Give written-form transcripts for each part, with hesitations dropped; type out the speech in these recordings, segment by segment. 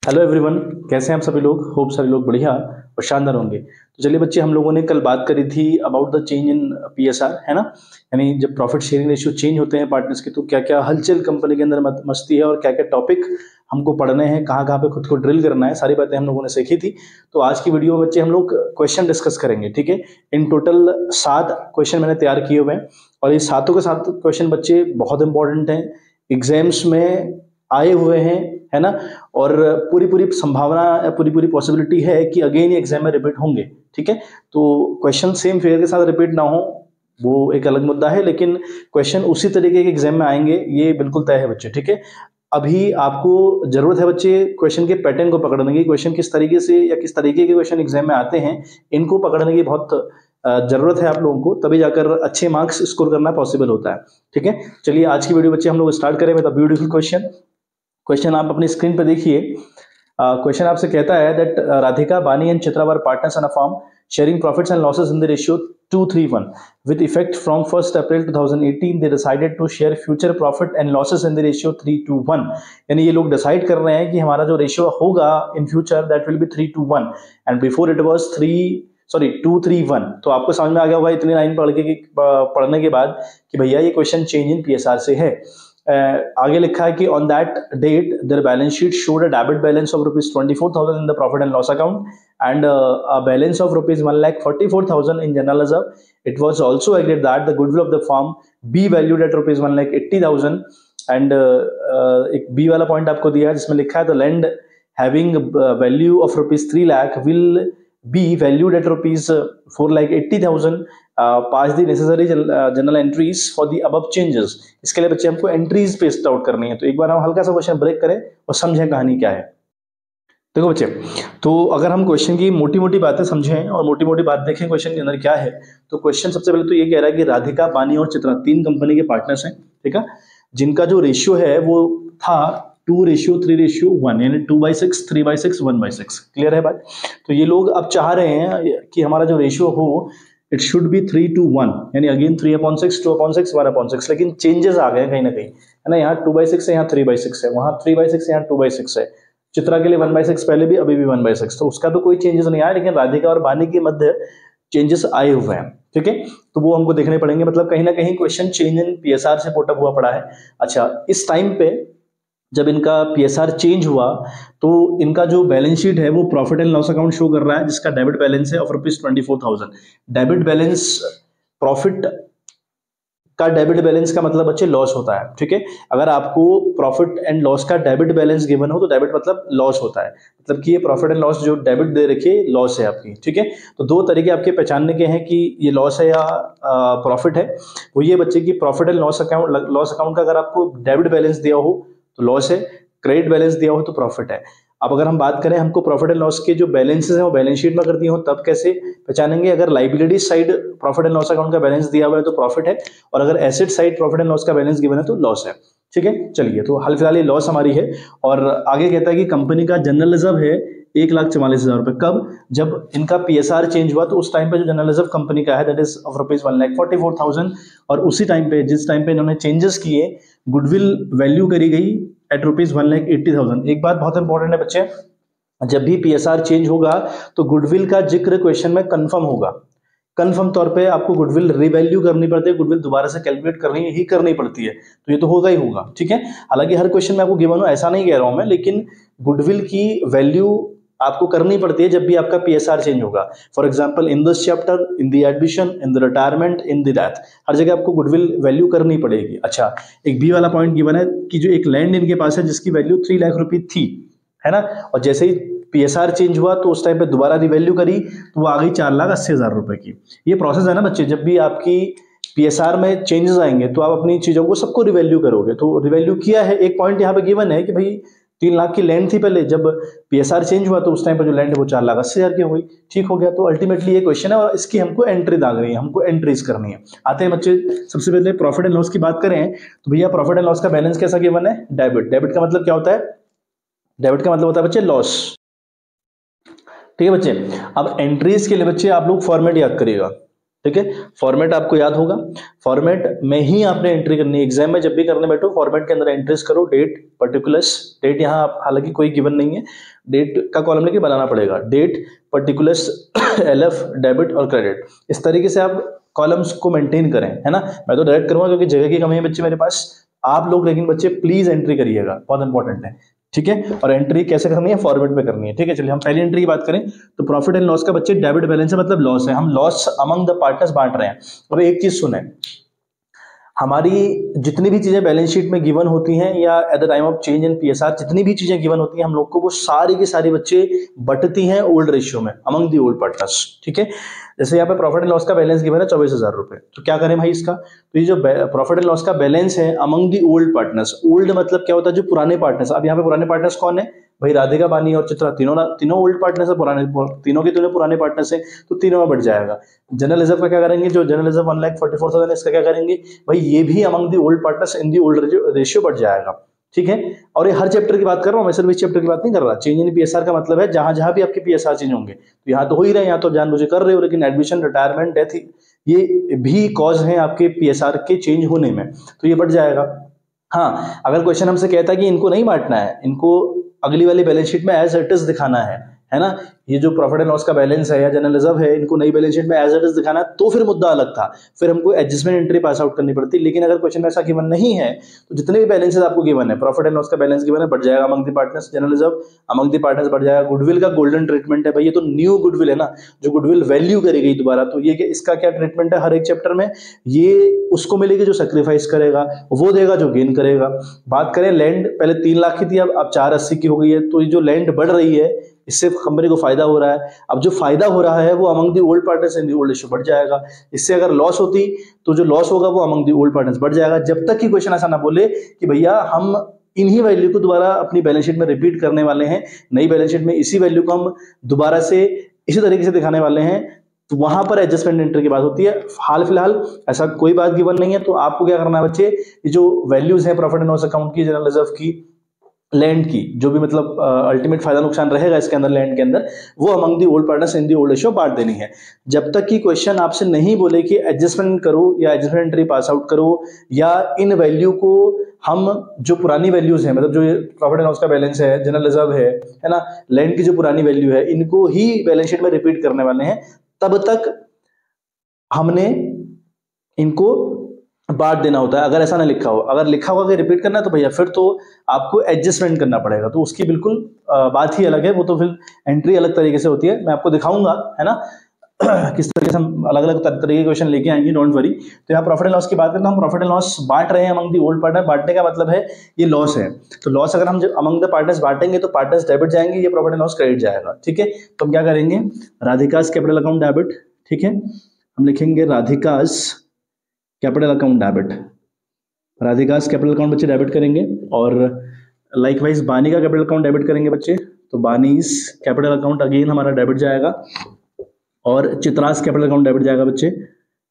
Hello everyone, कैसे हैं आप सभी लोग। होप सभी लोग बढ़िया और शानदार होंगे। तो चलिए बच्चे, हम लोगों ने कल बात करी थी about the change in PSR, है ना। यानी जब प्रॉफिट शेयरिंग रेशियो चेंज होते हैं पार्टनर्स के, तो क्या क्या हलचल कंपनी के अंदर मस्ती है और क्या क्या टॉपिक हमको पढ़ने हैं, कहाँ कहाँ पे खुद को ड्रिल करना है, सारी बातें हम लोगों ने सीखी थी। तो आज की वीडियो में बच्चे हम लोग क्वेश्चन डिस्कस करेंगे, ठीक है। इन टोटल 7 क्वेश्चन मैंने तैयार किए हुए हैं और ये सातों के सात क्वेश्चन बच्चे बहुत इंपॉर्टेंट हैं, एग्जाम्स में आए हुए हैं, है ना। और पूरी पूरी संभावना, पूरी पूरी पॉसिबिलिटी है कि अगेन ये एग्जाम में रिपीट होंगे, ठीक है। तो क्वेश्चन सेम फेयर के साथ रिपीट ना हो वो एक अलग मुद्दा है, लेकिन क्वेश्चन उसी तरीके के एग्जाम में आएंगे ये बिल्कुल तय है बच्चे, ठीक है। अभी आपको जरूरत है बच्चे क्वेश्चन के पैटर्न को पकड़ने की, क्वेश्चन किस तरीके से या किस तरीके के क्वेश्चन एग्जाम में आते हैं, इनको पकड़ने की बहुत जरूरत है आप लोगों को, तभी जाकर अच्छे मार्क्स स्कोर करना पॉसिबल होता है, ठीक है। चलिए आज की वीडियो बच्चे हम लोग स्टार्ट करें विद अ ब्यूटीफुल क्वेश्चन आप अपनी स्क्रीन पर देखिए। क्वेश्चन आपसे कहता है दैट राधिका, बानी and Chitra were partners in a firm sharing profits and losses in the ratio 2:3:1 with effect from 1st April 2018 they decided to share future profit and losses in the ratio 3:1। यानी ये लोग decide कर रहे हैं कि हमारा जो रेशियो होगा in future that will be 3:1 and before it was 2:3:1। तो आपको समझ में आ गया होगा इतनी लाइन पढ़ने के बाद कि भैया ये क्वेश्चन चेंज इन पीएसआर से है। आगे लिखा है कि on that date their balance sheet showed a debit balance of ₹24,000 in the profit and loss account and a balance of ₹1,44,000 in general reserve. It was also agreed that the goodwill of the firm be valued at ₹1,80,000 and एक B वाला point आपको दिया है जिसमें लिखा है the land having value of ₹3 lakh will be valued at ₹4,80,000. Pass the necessary journal entries for the above changes। इसके लिए बच्चे हमको एंट्रीज पेस्ट आउट करनी है। तो एक बार हम हल्का सा क्वेश्चन ब्रेक करें और समझें कहानी क्या है। देखो बच्चे, तो अगर हम क्वेश्चन की मोटी मोटी बातें समझें और मोटी मोटी बात देखें क्वेश्चन के अंदर क्या है, तो क्वेश्चन सबसे पहले तो ये कह रहा है कि राधिका, बानी और चित्रा 3 कंपनी के पार्टनर्स हैं, ठीक है, जिनका जो रेशियो है वो था 2:3:1 यानी 2/6, 3/6, 1/6। क्लियर है बात। तो ये लोग अब चाह रहे हैं कि हमारा जो रेशियो हो इट शुड बी 3:1 यानी अगेन 3/6, 2/6, 1/6। लेकिन चेंजेस आ गए कहीं ना कहीं, है ना। यहाँ 2/6 है, यहाँ 3/6 है, वहां 3/6 है, यहाँ 2/6 है। चित्रा के लिए 1/6 पहले भी, अभी भी 1/6, तो उसका तो कोई चेंजेस नहीं आया, लेकिन राधिका और बानी के मध्य चेंजेस आए हुए हैं, ठीक है। तो वो हमको देखने पड़ेंगे, मतलब कहीं ना कहीं क्वेश्चन चेंज इन पीएसआर से पोटअप हुआ पड़ा है। अच्छा, इस टाइम पे जब इनका पीएसआर चेंज हुआ तो इनका जो बैलेंस शीट है वो profit and loss account show कर रहा है, जिसका डेबिट बैलेंस है ऑफ ₹24,000। डेबिट बैलेंस, प्रॉफिट का डेबिट बैलेंस का मतलब बच्चे लॉस होता है, ठीक है। अगर आपको प्रॉफिट एंड लॉस का डेबिट बैलेंस गिवन हो तो डेबिट मतलब लॉस होता है, मतलब कि ये प्रॉफिट एंड लॉस जो डेबिट दे रखी लॉस है आपकी, ठीक है। तो 2 तरीके आपके पहचानने के हैं कि ये लॉस है या प्रॉफिट है। वो ये बच्चे की प्रॉफिट एंड लॉस अकाउंट का अगर आपको डेबिट बैलेंस दिया हो तो लॉस है, क्रेडिट बैलेंस दिया हो तो प्रॉफिट है। अब अगर हम बात करें हमको प्रॉफिट एंड लॉस के जो बैलेंसेस हैं वो बैलेंस शीट में कर दिए हो तब कैसे पहचानेंगे। अगर liability side profit and loss account का बैलेंस दिया हुआ है तो प्रॉफिट है, और अगर asset side profit and loss का बैलेंस गिवन है तो लॉस है, ठीक है। चलिए, तो हाल फिलहाल ये लॉस हमारी है। और आगे कहता है कि कंपनी का जनरल रिजर्व है ₹1,44,000 रुपए। कब? जब इनका पीएसआर चेंज हुआ तो उस टाइम पे जो जनरल रिजर्व कंपनी का है दैट इज ऑफ ₹1,44,000, और उसी टाइम पे जिस टाइम पे इन्होंने चेंजेस किए गुडविल वैल्यू करी गई एट ₹1,80,000। एक बात बहुत इंपॉर्टेंट है बच्चे, जब भी पीएसआर चेंज होगा तो गुडविल का जिक्र क्वेश्चन में कंफर्म होगा। कंफर्म तौर पे आपको गुडविल रिवैल्यू करनी पड़ती है, गुडविल दोबारा से कैलकुलेट करनी पड़ती है, तो ये तो होगा ही होगा, ठीक है। हालांकि हर क्वेश्चन में आपको गिवन हो ऐसा नहीं कह रहा हूं मैं, लेकिन गुडविल की वैल्यू आपको करनी पड़ती है जब भी आपका पीएसआर चेंज होगा। For example in this chapter, in the admission, in the retirement, in the death, हर जगह आपको गुडविल वैल्यू करनी पड़ेगी। अच्छा, एक बी वाला पॉइंट गिवन है कि जो एक लैंड इनके पास है जिसकी वैल्यू 3 लाख रुपए थी, है ना, और जैसे ही पीएसआर चेंज हुआ तो उस टाइम पे दोबारा रिवैल्यू करी तो वो आ गई 4,80,000 रुपए की। ये प्रोसेस है ना बच्चे, जब भी आपकी पीएसआर में चेंजेस आएंगे तो आप अपनी चीजों को सबको रिवैल्यू करोगे। तो रिवैल्यू किया है, एक पॉइंट यहाँ पे गिवन है कि भाई 3 लाख की लैंड थी पहले, जब पीएसआर चेंज हुआ तो उस टाइम पर जो लैंड है वो 4,80,000 की हो गई, ठीक हो गया। तो अल्टीमेटली ये क्वेश्चन है और इसकी हमको एंट्री दागनी है, हमको एंट्रीज करनी है। आते हैं बच्चे, सबसे पहले प्रॉफिट एंड लॉस की बात करें तो भैया प्रॉफिट एंड लॉस का बैलेंस कैसा गिवन है? डेबिट। डेबिट का मतलब क्या होता है? डेबिट का मतलब होता है बच्चे लॉस, ठीक है बच्चे। अब एंट्रीज के लिए बच्चे आप लोग फॉर्मेट याद करिएगा। ठीक है। फॉर्मेट आपको याद होगा, फॉर्मेट में ही आपने एंट्री करनी है। एग्जाम में जब भी करने बैठो फॉर्मेट के अंदर एंट्रीज करो, डेट, पर्टिकुलर्स, डेट यहाँ हालांकि कोई गिवन नहीं है, डेट का कॉलम लेके बनाना पड़ेगा, डेट, पर्टिकुलर्स, एलएफ, डेबिट और क्रेडिट, इस तरीके से आप कॉलम्स को मेंटेन करें, है ना। मैं तो डायरेक्ट करूंगा क्योंकि जगह की कमी है बच्चे मेरे पास, आप लोग लेकिन बच्चे प्लीज एंट्री करिएगा, बहुत इंपॉर्टेंट है, ठीक है। और एंट्री कैसे करनी है, फॉर्मेट में करनी है, ठीक है। चलिए हम पहली एंट्री की बात करें तो प्रॉफिट एंड लॉस का बच्चे डेबिट बैलेंस है, मतलब लॉस है, हम लॉस अमंग द पार्टनर्स बांट रहे हैं। अब एक चीज सुने, हमारी जितनी भी चीजें बैलेंस शीट में गिवन होती हैं या at the time of change in PSR जितनी भी चीजें गिवन होती हैं हम लोग को, वो सारी की सारी बच्चे बटती हैं ओल्ड रेशियो में अमंग दी ओल्ड पार्टनर्स, ठीक है। जैसे यहाँ पे प्रॉफिट एंड लॉस का बैलेंस गिवन है 24,000 रुपए, तो क्या करें भाई इसका, तो ये जो प्रॉफिट एंड लॉस का बैलेंस है among the old partners, old मतलब क्या होता है, जो पुराने पार्टनर्स। अब यहाँ पे पुराने पार्टनर्स कौन है भाई, राधिका, बानी और चित्रा, तीनों ओल्ड पार्टनर्स है, पुराने, तीनों के तीनों पुराने पार्टनर्स है, तो तीनों में बढ़ जाएगा। जनरल रिजर्व का क्या करेंगे, जो जनरल रिजर्व 1,44,000 है, इसका क्या करेंगे भाई, ये भी among the old partners in the old ratio बढ़ जाएगा, ठीक है। और ये हर चैप्टर की बात कर रहा हूँ मैं, सिर्फ इस चैप्टर की बात नहीं कर रहा। चेंज इन पीएसआर का मतलब है जहां जहां भी आपके पीएसआर चेंज होंगे, तो यहाँ तो हो ही रहे हैं, यहाँ तो जानबूझे कर रहे हो, लेकिन एडमिशन, रिटायरमेंट, डेथ, ये भी कॉज है आपके पीएसआर के चेंज होने में, तो ये बढ़ जाएगा। हाँ, अगर क्वेश्चन हमसे कहता है कि इनको नहीं बांटना है, इनको अगली वाली बैलेंस शीट में एज इट इज दिखाना है ना, ये जो प्रॉफिट एंड लॉस का बैलेंस है या जनरल रिजर्व है, इनको नई बैलेंस शीट में एज इट इज दिखाना है, तो फिर मुद्दा अलग था, फिर हमको एडजस्टमेंट एंट्री पास आउट करनी पड़ती। लेकिन अगर क्वेश्चन में ऐसा गिवन नहीं है, तो जितने भी बैलेंसेस आपको गिवन है, प्रॉफिट एंड लॉस का बैलेंस गिवन है, बढ़ जाएगा among the partners, general reserve among the partners बढ़ जाएगा। गुडविल का गोल्डन ट्रीटमेंट है भाई, ये तो न्यू गुडविल है ना, जो गुडविल वैल्यू करी गई दोबारा, तो ये इसका क्या ट्रीटमेंट है हर एक चैप्टर में, ये उसको मिलेगी जो सेक्रीफाइस करेगा, वो देगा जो गेन करेगा। बात करें लैंड, पहले 3 लाख की थी, अब 480 की हो गई है, तो ये जो लैंड बढ़ रही है इससे कंपनी को फायदा हो रहा है। अब जो फायदा हो रहा है वो among the old partners in the old ratio बढ़ जाएगा। इससे अगर लॉस होती तो जो लॉस होगा वो अमंग दी ओल्ड पार्टनर्स बढ़ जाएगा, जब तक कि क्वेश्चन ऐसा ना बोले कि भैया हम इन्हीं वैल्यू को दोबारा अपनी बैलेंस शीट में रिपीट करने वाले हैं, नई बैलेंस शीट में इसी वैल्यू को हम दोबारा से इसी तरीके से दिखाने वाले हैं, तो वहां पर एडजस्टमेंट एंट्री की बात होती है। हाल फिलहाल ऐसा कोई बात गिवन नहीं है, तो आपको क्या करना है बच्चे, ये जो वैल्यूज है प्रॉफिट एंड लॉस अकाउंट की, जनरल रिजर्व की, लैंड की, जो भी मतलब अल्टीमेट फायदा नुकसान रहेगा इसके अंदर लैंड के अंदर, वो among the old partners in the old ratio बांट देनी है। जब तक कि क्वेश्चन आपसे नहीं बोले कि एडजस्टमेंट करो या एडजस्टमेंट एंट्री पास आउट करो, या इन वैल्यू को हम जो पुरानी वैल्यूज है, मतलब जो प्रॉफिट एंड लॉस का बैलेंस है, जनरल रिजर्व है ना, लैंड की जो पुरानी वैल्यू है, इनको ही बैलेंस शीट में रिपीट करने वाले हैं, तब तक हमने इनको बांट देना होता है। अगर ऐसा ना लिखा हो, अगर लिखा होगा कि रिपीट करना है, तो भैया फिर तो आपको एडजस्टमेंट करना पड़ेगा, तो उसकी बिल्कुल बात ही अलग है, वो तो फिर एंट्री अलग तरीके से होती है, मैं आपको दिखाऊंगा, है ना किस तरीके से हम अलग अलग तरीके के क्वेश्चन लेके आएंगे, डोंट वरी। तो यहाँ प्रॉफिट एंड लॉस की बात करें तो हम प्रॉफिट एंड लॉस बांट रहे हैं अमंग दी ओल्ड पार्टनर। बांटने का मतलब है ये लॉस है, तो लॉस अगर हम जब अमंग द पार्टनर्स बांटेंगे तो पार्टनर्स डेबिट जाएंगे, ये प्रॉफिट एंड लॉस क्रेडिट जाएगा, ठीक है। तो हम क्या करेंगे, राधिकास कैपिटल अकाउंट डेबिट, ठीक है, हम लिखेंगे Radhika's capital account debit, Radhika's capital account बच्चे डेबिट करेंगे, और लाइकवाइज बानी का कैपिटल अकाउंट डेबिट करेंगे बच्चे, तो बानीस कैपिटल अकाउंट अगेन हमारा डेबिट जाएगा, और चित्रास कैपिटल अकाउंट डेबिट जाएगा बच्चे,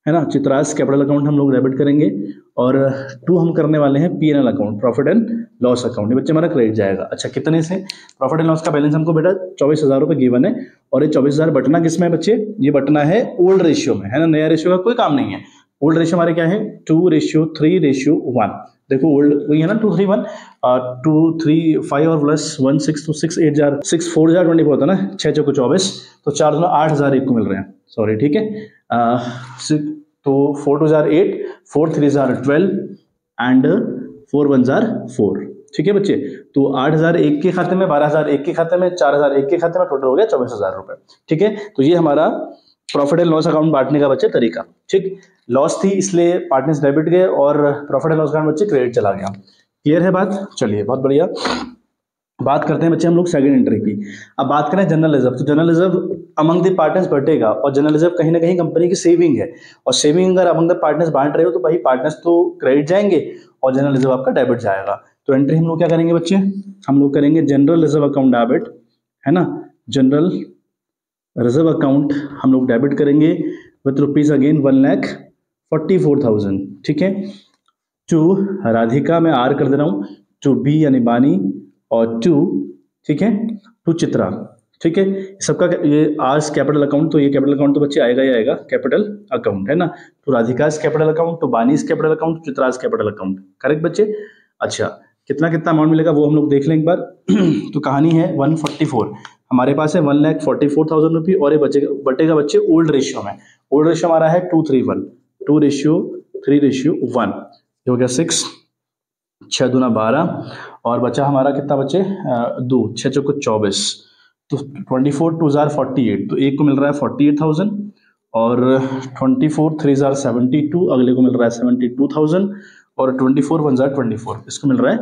है ना, चित्रास कैपिटल अकाउंट हम लोग डेबिट करेंगे, और 2 हम करने वाले हैं PNL account, profit and loss account, ये बच्चे हमारा क्रेडिट जाएगा। अच्छा, कितने से, प्रॉफिट एंड लॉस का बैलेंस हमको बेटा 24,000 रुपये गिवन है, और ये 24,000 बटना किसमें है बच्चे, ये बटना है ओल्ड रेशियो में, है ना, नया रेशियो का कोई काम नहीं है। ओल्ड रेशियो हमारे क्या है, 2:3:1, देखो ओल्ड वही है ना, 2:3:1, 2 3 5 और प्लस 1 6, तो 6 8 जार 6 4 जार 24 होता है ना, 6 चौको 24, तो 4 दूना 8,001 को मिल रहे हैं, सॉरी, ठीक है। तो 4 2 जार 8, 4 3 जार 12 एंड 4 1 जार 4, ठीक है बच्चे। तो 8,001 के खाते में, 12,001 के खाते में, 4,001 के खाते में, टोटल हो गया 24,000 रुपए, ठीक है। तो ये हमारा प्रॉफिट एंड लॉस अकाउंट बांटने का बच्चे तरीका, ठीक। लॉस थी इसलिए पार्टनर्स डेबिट गए, और प्रॉफिट एंड लॉस अकाउंट बच्चे क्रेडिट चला गया, क्लियर है बात। चलिए बहुत बढ़िया, बात करते हैं बच्चे हम लोग सेकंड एंट्री की। अब बात करें जनरल रिजर्व, तो general reserve among the partners बढ़ेगा, और जनरल रिजर्व कहीं ना कहीं कंपनी की सेविंग है, और सेविंग अगर अमंग द पार्टनर्स बांट रहे हो तो भाई पार्टनर्स तो क्रेडिट जाएंगे और जनरल रिजर्व आपका डेबिट जाएगा। तो एंट्री हम लोग क्या करेंगे बच्चे, हम लोग करेंगे जनरल रिजर्व अकाउंट डेबिट, है ना, जनरल रिजर्व अकाउंट हम लोग डेबिट करेंगे विथ रुपीज अगेन 1,44,000, ठीक है। टू राधिका में आर कर दे रहा हूँ, टू बी यानी बानी, और टू, ठीक है, टू चित्रा, ठीक है। सबका ये आर्स कैपिटल अकाउंट, तो ये कैपिटल अकाउंट तो बच्चे आएगा ही आएगा, कैपिटल अकाउंट है ना। तो राधिकास कैपिटल अकाउंट, तो Bani's capital account, Chitra's capital account, correct बच्चे। अच्छा, कितना कितना अमाउंट मिलेगा वो हम लोग देख लें एक बार। तो कहानी है 144, हमारे पास है 1,44,000 रुपये और ये बटेगा बच्चे ओल्ड रेशियो में। ओल्ड रेशियो हमारा है 2:3:1, 2:3:1, ये हो गया 6, 6 दूना 12 और बचा हमारा कितना बच्चे 2, 6 चौको 24, तो 24 2 जार 48, तो एक को मिल रहा है 48,000 और 24 3 जार 72, अगले को मिल रहा है 72,000 और 24 1 जार 24, इसको मिल रहा है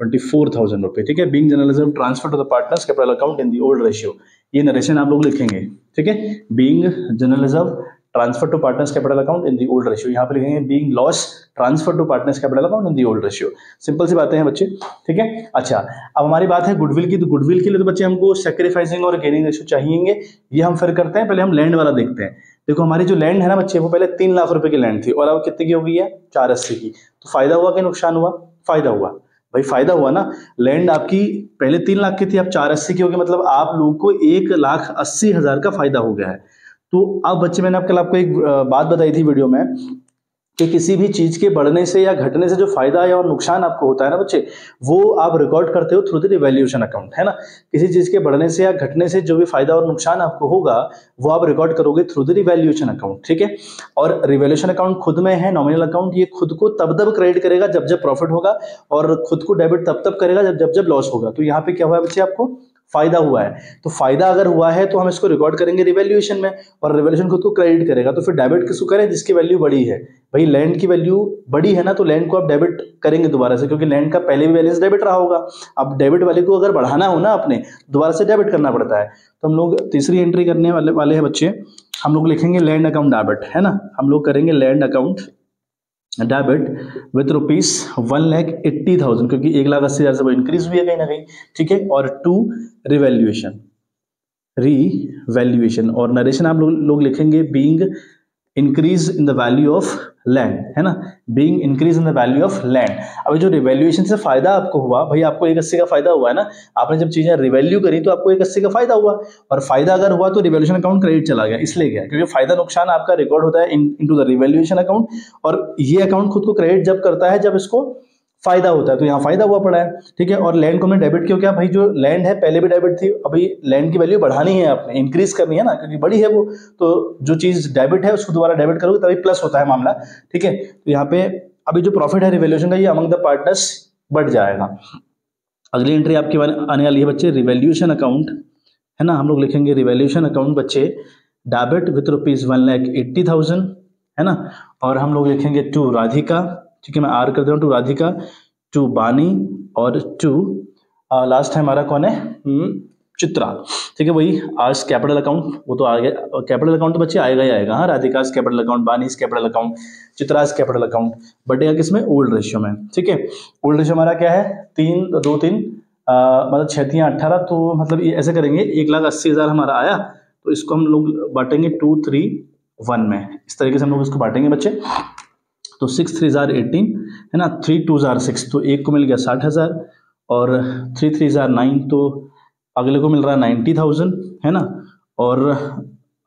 24,000 रुपये। ठीक है। Being general reserve transfer to the partners capital account in the old ratio, ये नरेशन आप लोग लिखेंगे। ठीक है। Being general reserve transfer to partners capital account in the old ratio, यहाँ पे लिखेंगे being loss transfer to partners capital account in the old ratio. Simple सी बातें हैं बच्चे। ठीक है। अच्छा, अब हमारी बात है गुडविल की, तो गुडविल के लिए तो बच्चे हमको सैक्रिफाइसिंग और गेनिंग रेशियो चाहिए, ये हम फिर करते हैं। पहले हम लैंड वाला देखते हैं। देखो हमारी जो लैंड है ना बच्चे, वो पहले 3 लाख रुपए की लैंड थी और अब कितने की हो गई है 480 की। तो फायदा हुआ कि नुकसान हुआ? फायदा हुआ भाई, फायदा हुआ ना। लैंड आपकी पहले 3 लाख की थी, अब 480 की होगी, मतलब आप लोगों को 1,80,000 का फायदा हो गया है। तो अब बच्चे मैंने कल आपको एक बात बताई थी वीडियो में कि किसी भी चीज के बढ़ने से या घटने से जो फायदा या और नुकसान आपको होता है ना बच्चे, वो आप रिकॉर्ड करते हो थ्रू द रिवैल्यूएशन अकाउंट, है ना। किसी चीज के बढ़ने से या घटने से जो भी फायदा और नुकसान आपको होगा वो आप रिकॉर्ड करोगे थ्रू द रिवैल्यूएशन अकाउंट। ठीक है। और रिवैल्यूएशन अकाउंट खुद में है नॉमिनल अकाउंट, ये खुद को तब तब क्रेडिट करेगा जब जब प्रॉफिट होगा और खुद को डेबिट तब तब करेगा जब जब लॉस होगा। तो यहाँ पे क्या हुआ है बच्चे, आपको फायदा हुआ है। तो फायदा अगर हुआ है तो हम इसको रिकॉर्ड करेंगे रिवैल्यूएशन में, और रिवैल्यूएशन खुद को क्रेडिट करेगा। तो फिर डेबिट किसको करें? जिसकी वैल्यू बड़ी है। भाई लैंड की वैल्यू बड़ी है ना, तो लैंड को आप डेबिट करेंगे दोबारा से, क्योंकि लैंड का पहले भी बैलेंस डेबिट रहा होगा। अब डेबिट वाले को अगर बढ़ाना हो ना अपने, दोबारा से डेबिट करना पड़ता है। तो हम लोग तीसरी एंट्री करने वाले हैं बच्चे, हम लोग लिखेंगे लैंड अकाउंट डेबिट, है ना। हम लोग करेंगे लैंड अकाउंट डेबिट विथ ₹1,80,000, क्योंकि 1,80,000 से वो इंक्रीज हुई है कहीं ना कहीं। ठीक है। और 2 रिवैल्यूएशन और नरेशन आप लोग लिखेंगे being increase in the value of land, है ना। Being increase in the value of land. अब जो रिवैल्यूएशन से फायदा आपको हुआ, भाई आपको 180 का फायदा हुआ है ना, आपने जब चीजें रिवैल्यू करी तो आपको 180 का फायदा हुआ, और फायदा अगर हुआ तो रिवैल्यूएशन अकाउंट क्रेडिट चला गया। इसलिए क्या, क्योंकि फायदा नुकसान आपका रिकॉर्ड होता है इनटू द रिवैल्यूएशन अकाउंट, और ये अकाउंट खुद को क्रेडिट जब करता है जब इसको फायदा होता है। तो यहाँ फायदा हुआ पड़ा है। ठीक है। और लैंड को हमने डेबिट क्यों किया? भाई जो लैंड है पहले भी डेबिट थी, अभी लैंड की वैल्यू बढ़ानी है आपने, इंक्रीज करनी है ना, क्योंकि बड़ी है वो। तो जो चीज डेबिट है उसको दोबारा डेबिट करोगे तभी प्लस होता है मामला। ठीक है। तो यहाँ पे अभी जो प्रॉफिट है रिवैल्यूएशन का, ये अमंग द पार्टनर्स बढ़ जाएगा। अगली एंट्री आपकी आने वाली है बच्चे रिवैल्यूएशन अकाउंट, है ना। हम लोग लिखेंगे रिवैल्यूएशन अकाउंट बच्चे डेबिट विथ ₹1,80,000, है ना। और हम लोग लिखेंगे टू राधिका, ठीक है, मैं आर कर दे रहा हूँ, टू राधिका, टू बानी और टू लास्ट है हमारा कौन है, चित्रा। ठीक है। वही आज कैपिटल अकाउंट वो तो आ गया, कैपिटल अकाउंट तो बच्चे आएगा ही आएगा। हाँ, Radhika's capital account, Bani's capital account, Chitra's capital account, बटेगा किसमें? ओल्ड रेशियो में। ठीक है। ओल्ड रेशियो हमारा क्या है? 3 2 3 मतलब 6 3 18, तो मतलब ये ऐसे करेंगे 1,80,000 हमारा आया, तो इसको हम लोग बांटेंगे 2 3 1 में। इस तरीके से हम लोग इसको बांटेंगे बच्चे। तो 6 3 जार 18, है ना, 3 2 जार 6, तो एक को मिल गया 60,000 और 3 3 जार 9, तो अगले को मिल रहा है 90,000, है ना। और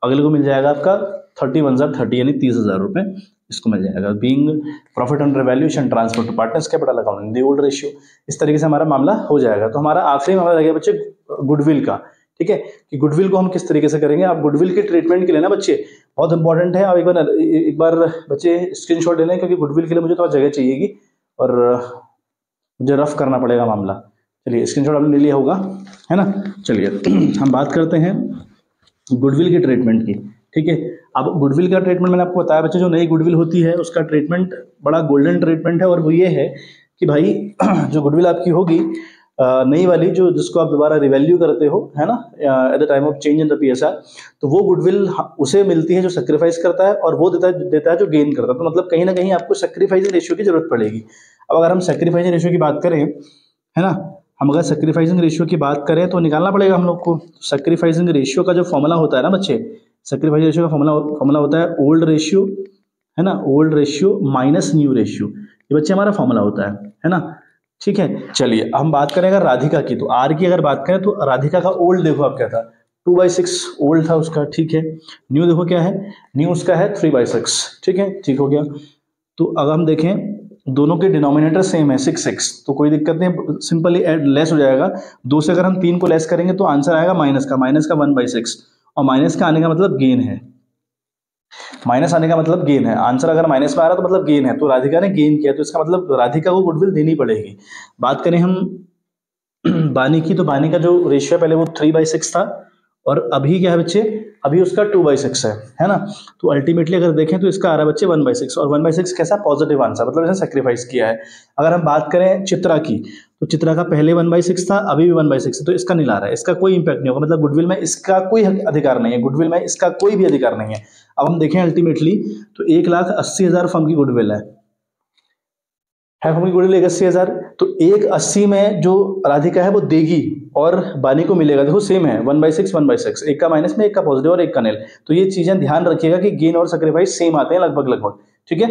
अगले को मिल जाएगा आपका 31 जार 30, यानी 30,000 रुपये इसको मिल जाएगा। Being profit on revaluation transfer to partners capital account in the old ratio. इस तरीके से हमारा मामला हो जाएगा। तो हमारा आखिरी मामला रह गया बच्चे गुडविल का। ठीक है, कि गुडविल को हम किस तरीके से करेंगे। आप गुडविल के ट्रीटमेंट के लिए ना बच्चे बहुत इंपॉर्टेंट है। आप एक बार बच्चे स्क्रीनशॉट ले लें, क्योंकि गुडविल के लिए मुझे थोड़ा जगह चाहिएगी और मुझे रफ करना पड़ेगा मामला। चलिए, स्क्रीनशॉट आपने ले लिया होगा, है ना। चलिए हम बात करते हैं गुडविल की ट्रीटमेंट की। ठीक है। अब गुडविल का ट्रीटमेंट मैंने आपको बताया बच्चे, जो नई गुडविल होती है उसका ट्रीटमेंट बड़ा गोल्डन ट्रीटमेंट है, और वो ये है कि भाई जो गुडविल आपकी होगी नई वाली, जो जिसको आप दोबारा रिवैल्यू करते हो, है ना, at the time of change in the PSR, तो वो गुडविल उसे मिलती है जो सेक्रीफाइस करता है, और वो देता है जो गेन करता है। तो मतलब कहीं ना कहीं आपको सेक्रीफाइसिंग रेशियो की जरूरत पड़ेगी। अब अगर हम सेक्रीफाइसिंग रेशियो की बात करें, है ना, हम अगर सेक्रीफाइसिंग रेशियो की बात करें तो निकालना पड़ेगा हम लोग को। सेक्रीफाइसिंग रेशियो का जो फॉर्मूला होता है ना बच्चे, सेक्रीफाइसिंग रेशियो का फॉर्मूला होता है ओल्ड रेशियो, है ना, old ratio minus new ratio. ये बच्चे हमारा फॉर्मूला होता है ना। ठीक है। चलिए हम बात करें अगर राधिका की, तो आर की अगर बात करें तो राधिका का ओल्ड देखो आप क्या था, 2/6 ओल्ड था उसका, ठीक है। न्यू देखो क्या है, न्यू उसका है 3/6, ठीक है, ठीक हो गया। तो अगर हम देखें दोनों के डिनोमिनेटर सेम है 6 तो कोई दिक्कत नहीं, सिंपली लेस हो जाएगा। 2 से अगर हम 3 को लेस करेंगे तो आंसर आएगा माइनस का 1/6, और माइनस का आने का मतलब गेन है, माइनस आने का मतलब गेन है। आंसर अगर माइनस में आ रहा तो मतलब गेन है, तो राधिका ने गेन किया, तो इसका मतलब राधिका को गुडविल देनी पड़ेगी। बात करें हम बानी की, तो बानी का जो रेशियो पहले वो 3/6 था, और अभी क्या है बच्चे, अभी उसका 2/6 है ना। तो अल्टीमेटली अगर देखें तो इसका आ रहा है बच्चे 1/6, और 1/6 कैसा पॉजिटिव आंसर, मतलब इसने सेक्रीफाइस किया है। अगर हम बात करें चित्रा की, तो चित्रा का पहले 1/6 था, अभी भी 1/6, तो इसका नहीं ला रहा है, इसका कोई इंपैक्ट नहीं होगा, मतलब गुडविल में इसका कोई अधिकार नहीं है, गुडविल में इसका कोई भी अधिकार नहीं है। अब हम देखें अल्टीमेटली तो 1,80,000 फर्म की गुडविल है फर्म की गुडविल 1,80,000, तो 1,80 में जो राधिका है वो देगी और बानी को मिलेगा, देखो सेम है 1/6 1/6, एक का माइनस में, एक का पॉजिटिव और एक का नेल। तो ये चीजें ध्यान रखिएगा कि गेन और सैक्रिफाइस सेम आते हैं लगभग, ठीक है।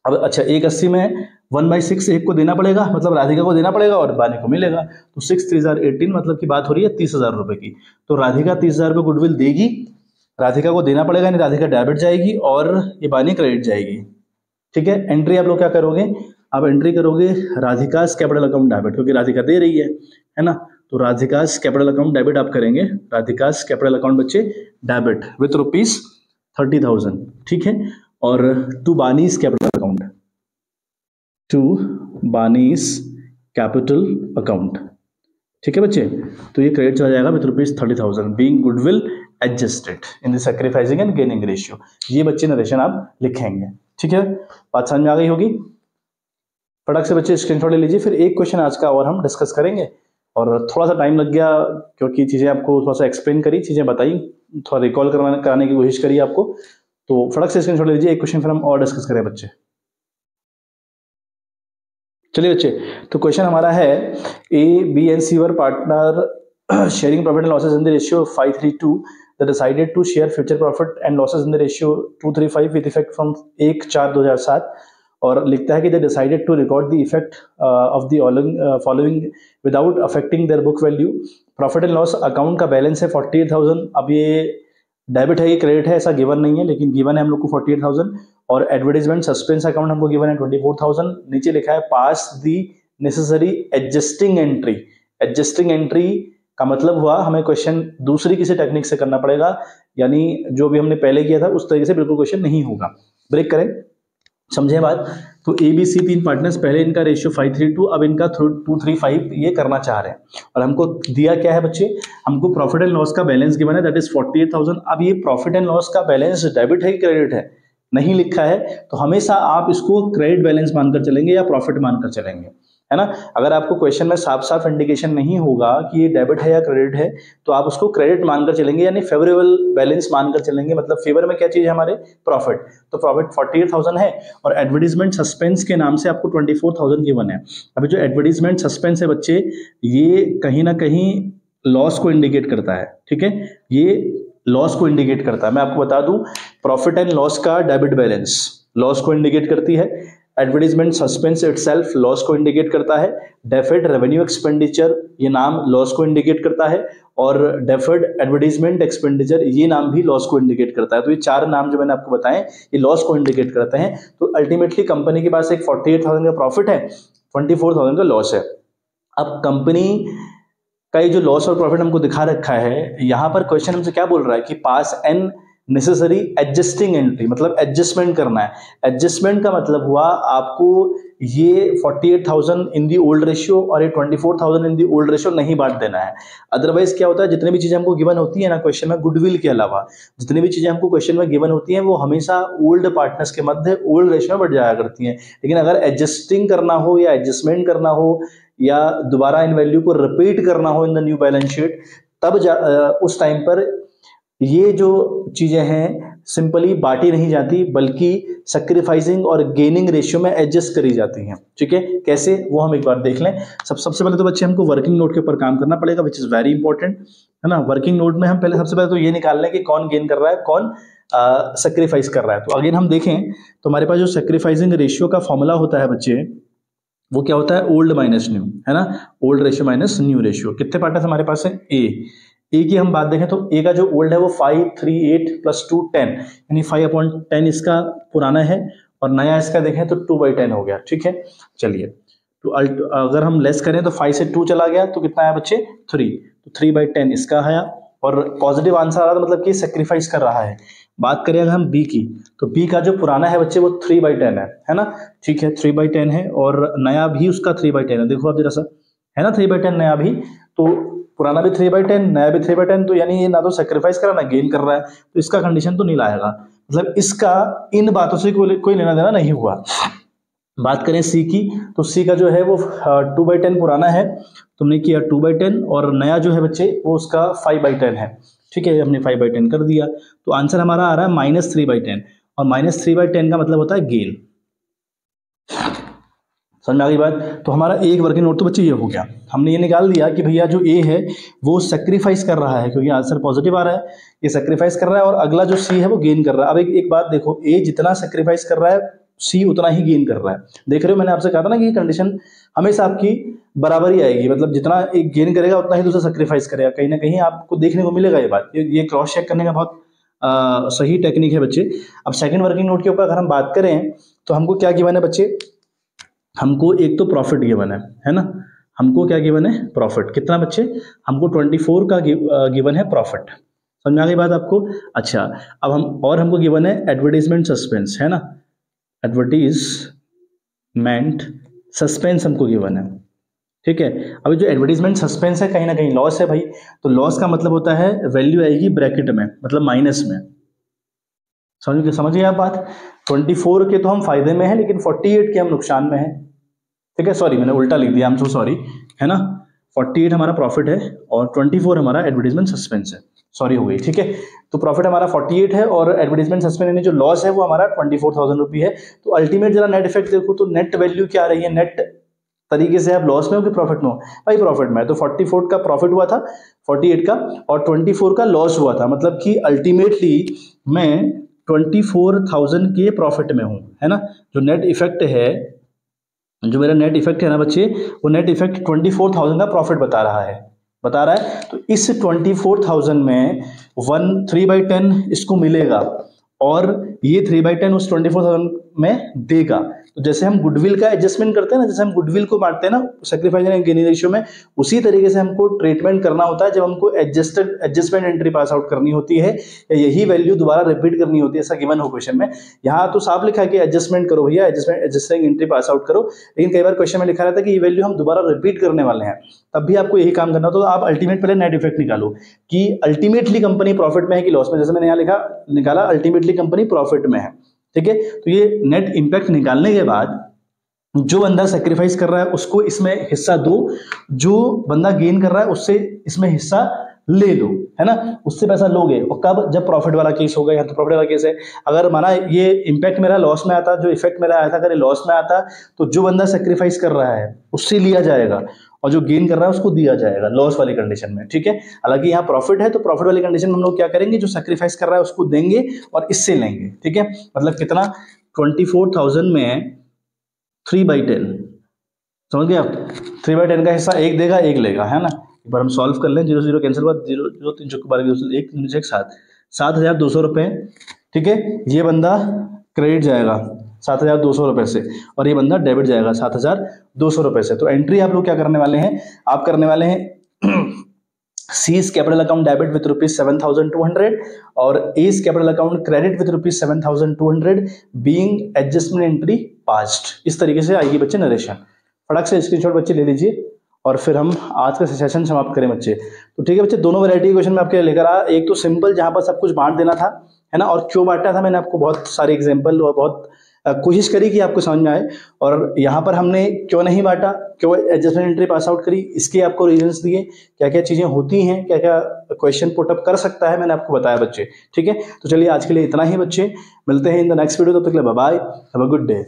अब अच्छा 1,80 में 1/6 एक को देना पड़ेगा, मतलब राधिका को देना पड़ेगा और बानी को मिलेगा, तो 6 3 18, मतलब की बात हो रही है 30,000 रुपए की। तो राधिका 30,000 रुपये गुडविल देगी, राधिका को देना पड़ेगा, यानी राधिका डेबिट जाएगी और ये बानी क्रेडिट जाएगी, ठीक है। एंट्री आप लोग क्या करोगे, आप एंट्री करोगे राधिकास कैपिटल अकाउंट डेबिट, क्योंकि राधिका दे रही है ना। तो राधिकास कैपिटल अकाउंट डेबिट आप करेंगे, राधिकास कैपिटल अकाउंट बच्चे डेबिट विथ ₹30,000, ठीक है। और to Bani's capital account, to Bani's capital account, ठीक है बच्चे। तो ये क्रेडिट चला जाएगा with ₹30,000 being goodwill adjusted in the sacrificing and gaining ratio. ये बच्चे नरेशन आप लिखेंगे, ठीक है। बात समझ में आ गई होगी। फटाक से बच्चे स्क्रीनशॉट ले लीजिए, फिर एक क्वेश्चन आज का और हम डिस्कस करेंगे। और थोड़ा सा टाइम लग गया क्योंकि चीज़ें आपको थोड़ा सा एक्सप्लेन करी, चीज़ें बताई, थोड़ा रिकॉल कराने की कोशिश करी आपको। तो फटाक से स्क्रीनशॉट ले लीजिए, एक क्वेश्चन फिर हम और डिस्कस करें बच्चे। चलिए बच्चे, तो क्वेश्चन हमारा है A B and C were partner sharing profit and losses in the ratio 5:3:2, they decided to share future profit and losses in the ratio 2:3:5 with effect from 1/4/2007, और लिखता है कि they decided to record the effect of the following without affecting their book value। Profit and loss account का balance है 48,000, अब ये debit है ये क्रेडिट है ऐसा गिवन नहीं है, लेकिन गिवन है हम लोग को 48,000, और एडवर्टाइजमेंट सस्पेंस अकाउंट हमको गिवन है 24,000। नीचे लिखा है pass the necessary adjusting entry. Adjusting entry का मतलब हुआ हमें क्वेश्चन दूसरी किसी टेक्निक से करना पड़ेगा, यानी जो भी हमने पहले किया था उस तरीके से बिल्कुल क्वेश्चन नहीं होगा। ब्रेक करें, समझे बात। तो ए बी सी 3 पार्टनर्स, पहले इनका रेशियो 5:3:2, अब इनका 2:3:5 ये करना चाह रहे हैं, और हमको दिया क्या है बच्चे, हमको प्रॉफिट एंड लॉस का बैलेंस गिवन है दैट इज 48,000। अब ये प्रॉफिट एंड लॉस का बैलेंस डेबिट है कि क्रेडिट है, नहीं लिखा है, तो हमेशा आप इसको क्रेडिट बैलेंस मानकर चलेंगे या प्रॉफिट मानकर चलेंगे, है ना। अगर आपको क्वेश्चन में साफ साफ इंडिकेशन नहीं होगा कि ये डेबिट है या क्रेडिट है, तो आप उसको क्रेडिट मानकर चलेंगे, यानी फेवरेबल बैलेंस मानकर चलेंगे। मतलब फेवर में क्या चीज है हमारे, प्रॉफिट, तो प्रॉफिट 48,000 है, और एडवर्टीजमेंट सस्पेंस के नाम से आपको 24,000 गिवन है। अभी जो एडवर्टीजमेंट सस्पेंस है बच्चे, ये कहीं ना कहीं लॉस को इंडिकेट करता है, ठीक है, ये लॉस को इंडिकेट करता है। मैं आपको बता दूं, प्रॉफिट एंड लॉस का डेबिट बैलेंस लॉस को इंडिकेट करती है, एडवर्टीजमेंट सस्पेंस इटसेल्फ लॉस को इंडिकेट करता है, डेफर्ड रेवेन्यू एक्सपेंडिचर ये नाम लॉस को इंडिकेट करता है, और डेफर्ड एडवर्टीजमेंट एक्सपेंडिचर ये नाम भी लॉस को इंडिकेट करता है। तो ये चार नाम जो मैंने आपको बताए ये लॉस को इंडिकेट करते हैं। तो अल्टीमेटली कंपनी के पास एक 48,000 का प्रॉफिट है, 24,000 का लॉस है। अब कंपनी का ये जो लॉस और प्रॉफिट हमको दिखा रखा है, यहां पर क्वेश्चन हमसे क्या बोल रहा है कि पास एन नेसेसरी एडजस्टिंग एंट्री, मतलब एडजस्टमेंट करना है। एडजस्टमेंट का मतलब हुआ आपको ये 48,000 इन दी ओल्ड रेशियो और ये 24,000 इन दी ओल्ड रेशियो नहीं बांट देना है। अदरवाइज क्या होता है, जितनी भी चीजें हमको गिवन होती है ना क्वेश्चन में, गुडविल के अलावा जितनी भी चीजें हमको क्वेश्चन में गिवन होती हैं वो हमेशा ओल्ड पार्टनर्स के मध्य ओल्ड रेशियो में बढ़ जाया करती हैं। लेकिन अगर एडजस्टिंग करना हो या एडजस्टमेंट करना हो या दोबारा इन वैल्यू को रिपीट करना हो in the new balance sheet, तब उस टाइम पर ये जो चीजें हैं सिंपली बांटी नहीं जाती, बल्कि सैक्रिफाइसिंग और गेनिंग रेशियो में एडजस्ट करी जाती हैं। ठीक है, कैसे वो हम एक बार देख लें। सबसे पहले तो बच्चे हमको वर्किंग नोट के ऊपर काम करना पड़ेगा, विच इज वेरी इंपॉर्टेंट, है ना। वर्किंग नोट में हम पहले सबसे पहले तो ये निकाल लें कि कौन गेन कर रहा है, कौन सैक्रिफाइस कर रहा है। तो अगेन हम देखें तो हमारे पास जो सैक्रिफाइसिंग रेशियो का फॉर्मूला होता है बच्चे, वो क्या होता है, ओल्ड माइनस न्यू, है ना। Old ratio minus new ratio. कितने पार्टनर्स हमारे पास है, ए ए की हम बात देखें तो ए का जो ओल्ड है वो 5, 3, 8 + 2 10, यानी 5/10 इसका पुराना है, और नया इसका देखें तो 2/10 हो गया। ठीक है, चलिए तो अगर हम लेस करें तो 5 से 2 चला गया तो कितना आया बच्चे 3, तो 3/10 इसका आया, और पॉजिटिव आंसर आ रहा था, मतलब कि सेक्रीफाइस कर रहा है। बात करें अगर हम बी की, तो बी का जो पुराना है बच्चे वो 3/10 है ना। ठीक है, 3/10 है, और नया भी उसका 3/10 है। देखो आप जरा सा, है ना 3/10 नया भी, तो पुराना भी 3/10 नया भी 3/10, तो यानी ये ना तो सेक्रीफाइस कर रहा है ना गेन कर रहा है, तो इसका कंडीशन तो नहीं लाएगा, मतलब इसका इन बातों से कोई लेना देना नहीं हुआ। बात करें सी की, तो सी का जो है वो 2/10 पुराना है, तुमने किया 2/10, और नया जो है बच्चे वो उसका 5/10 है। ठीक है, हमने 5/10 कर दिया, तो आंसर हमारा आ रहा है -3/10, और -3/10 का मतलब होता है गेन। समझ में आ गई बात। तो हमारा एक वर्किंग नोट तो बच्चे ये हो गया, हमने ये निकाल दिया कि भैया जो ए है वो सेक्रीफाइस कर रहा है, क्योंकि आंसर पॉजिटिव आ रहा है, ये सेक्रीफाइस कर रहा है, और अगला जो सी है वो गेन कर रहा है। अब एक बात देखो, ए जितना सेक्रीफाइस कर रहा है सी उतना ही गेन कर रहा है। देख रहे हो, मैंने आपसे कहा था ना कि कंडीशन हमेशा आपकी बराबर ही आएगी, मतलब जितना एक गेन करेगा उतना ही दूसरा सेक्रीफाइस करेगा, कहीं ना कहीं आपको देखने को मिलेगा ये बात। ये क्रॉस चेक करने का बहुत सही टेक्निक है बच्चे। अब सेकंड वर्किंग नोट के ऊपर अगर हम बात करें तो हमको क्या गिवन है बच्चे, हमको एक तो प्रॉफिट गिवन है ना, हमको क्या गिवन है प्रॉफिट, कितना बच्चे, हमको 24 का गिवन है प्रॉफिट। समझ में आ गई बात आपको। अच्छा, अब हमको गिवन है एडवर्टाइजमेंट सस्पेंस, है ना, एडवर्टीजमेंट सस्पेंस हमको गिवन है। ठीक है, अभी जो एडवर्टीजमेंट सस्पेंस है कहीं ना कहीं लॉस है भाई, तो लॉस का मतलब होता है वैल्यू आएगी ब्रैकेट में, मतलब माइनस में। समझिए आप बात। 24 के तो हम फायदे में हैं, लेकिन 48 के हम नुकसान में हैं। ठीक है, सॉरी मैंने उल्टा लिख दिया, आई एम सो सॉरी, है ना। 48 हमारा प्रॉफिट है और 24 हमारा एडवर्टीजमेंट सस्पेंस है, सॉरी हो गई। ठीक है, तो प्रॉफिट हमारा 48 है और एडवर्टीजमेंट सस्पेंस यानी जो लॉस है वो हमारा 24,000 रुपये है। तो अल्टीमेट जरा नेट इफेक्ट देखो, तो नेट वैल्यू क्या आ रही है, नेट तरीके से आप लॉस में हो कि प्रॉफिट में हो, भाई प्रॉफिट में है। तो 44 का प्रॉफिट हुआ था, 48 का, और 24 का लॉस हुआ था, मतलब कि अल्टीमेटली मैं 24,000 के प्रॉफिट में हूं, है ना। जो नेट इफेक्ट है, जो मेरा नेट इफेक्ट है ना बच्चे, वो नेट इफेक्ट 24,000 का प्रॉफिट बता रहा है। तो इस 24,000 में 3/10 इसको मिलेगा, और ये 3/10 उस 24,000 में देगा। तो जैसे हम गुडविल का एडजस्टमेंट करते हैं ना, जैसे हम गुडविल को बांटते हैं ना सेक्रीफाइस एंड गेन रेशियो में, उसी तरीके से हमको ट्रीटमेंट करना होता है जब हमको एडजस्टमेंट एंट्री पास आउट करनी होती है, या यही वैल्यू दोबारा रिपीट करनी होती है, ऐसा गिवन हो क्वेश्चन में। यहाँ तो साफ लिखा है कि एडजस्टमेंट करो भैया, एडजस्टिंग एंट्री पास आउट करो, लेकिन कई बार क्वेश्चन में लिखा रहता है कि ये वैल्यू हम दोबारा रिपीट करने वाले हैं, तब भी आपको यही काम करना। तो आप अल्टीमेट पहले नेट इफेक्ट निकालो कि अल्टीमेटली कंपनी प्रॉफिट में है कि लॉस में। जैसे मैंने यहाँ निकाला अल्टीमेटली कंपनी प्रॉफिट में है। ठीक है, तो ये नेट इंपैक्ट निकालने के बाद जो बंदा सेक्रीफाइस कर रहा है उसको इसमें हिस्सा दो, जो बंदा गेन कर रहा है उससे इसमें हिस्सा ले लो, है ना, उससे पैसा लोगे। और कब, जब प्रॉफिट वाला केस होगा। यहाँ तो प्रॉफिट वाला केस है, अगर माना ये इंपैक्ट मेरा लॉस में आता, जो इफेक्ट मेरा आया था अगर ये लॉस में आता, तो जो बंदा सेक्रीफाइस कर रहा है उससे लिया जाएगा, और जो गेन कर रहा है उसको दिया जाएगा लॉस वाली कंडीशन में। ठीक है, हालांकि यहाँ प्रॉफिट है, तो प्रॉफिट वाली कंडीशन में हम लोग क्या करेंगे, जो सेक्रीफाइस कर रहा है उसको देंगे और इससे लेंगे। ठीक है, मतलब कितना, 24,000 में 3/10, समझ गए आप। 3/10 का हिस्सा एक देगा एक लेगा, है ना। एक बार हम सॉल्व कर लें, 0 0 कैंसिल हुआ, 0 0 3 चौके 12 1 3 1 7, 7,200 रुपये। ठीक है, ये बंदा क्रेडिट जाएगा 7,200 रुपये से, और ये बंदा डेबिट जाएगा 7,200 रुपये से। तो एंट्री आप लोग क्या करने वाले हैं, आप करने वाले हैं C's capital account debit with ₹7,200 और A's capital account credit with ₹7,200 being adjustment entry passed. इस तरीके से आएगी बच्चे नरेशन। फटाक से स्क्रीनशॉट बच्चे ले लीजिए और फिर हम आज का सेशन समाप्त करें बच्चे। तो ठीक है बच्चे, दोनों वैरायटी क्वेश्चन में आपके लिए लेकर आया। एक तो सिंपल जहां पर सब कुछ बांट देना था, है ना, और क्यों बांटा था मैंने आपको बहुत सारे एग्जाम्पल और बहुत कोशिश करी कि आपको समझ में आए। और यहाँ पर हमने क्यों नहीं बांटा, क्यों एडजस्टमेंट एंट्री पास आउट करी, इसके आपको रीजंस दिए, क्या क्या चीजें होती हैं, क्या क्या क्वेश्चन पुटअप कर सकता है, मैंने आपको बताया बच्चे। ठीक है, तो चलिए आज के लिए इतना ही बच्चे, मिलते हैं इन द नेक्स्ट वीडियो, तब तक के लिए bye bye, have a good day.